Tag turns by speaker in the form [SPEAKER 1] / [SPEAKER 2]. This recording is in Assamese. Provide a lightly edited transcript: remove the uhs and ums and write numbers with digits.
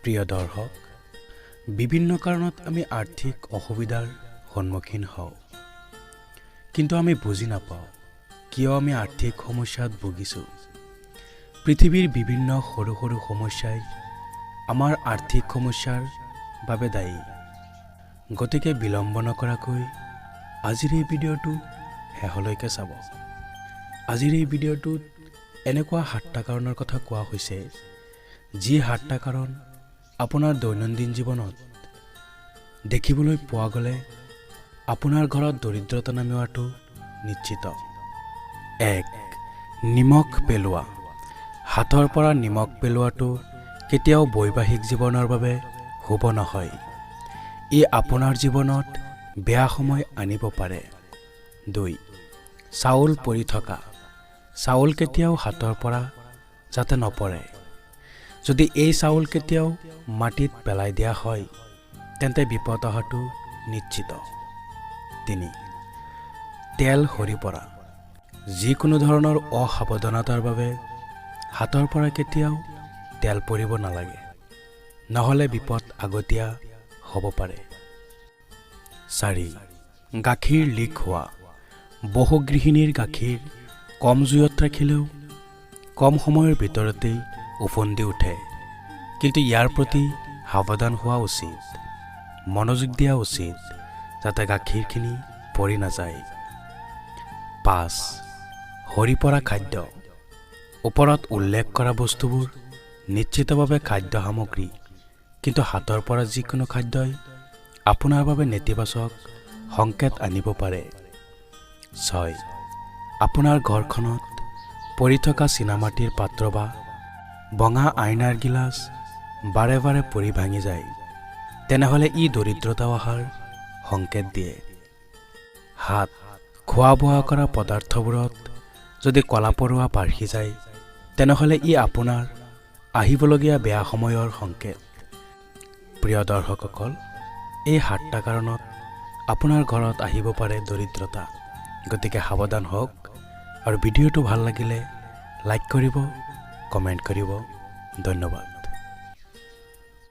[SPEAKER 1] প্ৰিয় দৰ্শক, বিভিন্ন কাৰণত আমি আৰ্থিক অসুবিধাৰ সন্মুখীন হওঁ, কিন্তু আমি বুজি নাপাওঁ কিয় আমি আৰ্থিক সমস্যাত ভুগিছোঁ। পৃথিৱীৰ বিভিন্ন সৰু সৰু সমস্যাই আমাৰ আৰ্থিক সমস্যাৰ বাবে দায়ী। গতিকে বিলম্ব নকৰাকৈ আজিৰ এই ভিডিঅ'টো শেষলৈকে চাব। আজিৰ এই ভিডিঅ'টোত এনেকুৱা 7টা কাৰণৰ কথা কোৱা হৈছে, যি 7টা কাৰণ আপোনাৰ দৈনন্দিন জীৱনত দেখিবলৈ পোৱা গ'লে আপোনাৰ ঘৰত দৰিদ্ৰতা নামিওৱাটো নিশ্চিত। 1. নিমখ পেলোৱা। হাতৰ পৰা নিমখ পেলোৱাটো কেতিয়াও বৈবাহিক জীৱনৰ বাবে শুভ নহয়। ই আপোনাৰ জীৱনত বেয়া সময় আনিব পাৰে। 2. চাউল পৰি থকা। চাউল কেতিয়াও হাতৰ পৰা যাতে নপৰে। যদি এই চাউল কেতিয়াও মাটিত পেলাই দিয়া হয়, তেন্তে বিপদ অহাটো নিশ্চিত। 3. তেল সৰি পৰা। যিকোনো ধৰণৰ অসাৱধানতাৰ বাবে হাতৰ পৰা কেতিয়াও তেল পৰিব নালাগে, নহ'লে বিপদ আগতীয়া হ'ব পাৰে। 4. গাখীৰ লিক হোৱা। বহু গৃহিণীৰ গাখীৰ কম জুইত ৰাখিলেও কম সময়ৰ ভিতৰতেই উফন্দি উঠে, কিন্তু ইয়াৰ প্ৰতি সাৱধান হোৱা উচিত। মনোযোগ দিয়া উচিত যাতে গাখীৰখিনি পৰি নাযায়। 5. সৰি পৰা খাদ্য। ওপৰত উল্লেখ কৰা বস্তুবোৰ নিশ্চিতভাৱে খাদ্য সামগ্ৰী, কিন্তু হাতৰ পৰা যিকোনো খাদ্যই আপোনাৰ বাবে নেতিবাচক সংকেত আনিব পাৰে। 6. আপোনাৰ ঘৰখনত পৰি থকা চীনামাটিৰ পাত্ৰ বা ভঙা আইনাৰ গিলাচ বাৰে বাৰে পৰি ভাঙি যায়, তেনেহ'লে ই দৰিদ্ৰতা অহাৰ সংকেত দিয়ে। 7. খোৱা বোৱা কৰা পদাৰ্থবোৰত যদি ক'লা পৰুৱা বাঢ়ি যায়, তেনেহ'লে ই আপোনাৰ আহিবলগীয়া বেয়া সময়ৰ সংকেত। প্ৰিয় দৰ্শকসকল, এই 7টা কাৰণত আপোনাৰ ঘৰত আহিব পাৰে দৰিদ্ৰতা। গতিকে সাৱধান হওক, আৰু ভিডিঅ'টো ভাল লাগিলে লাইক কৰিব, কমেণ্ট কৰিব। ধন্যবাদ।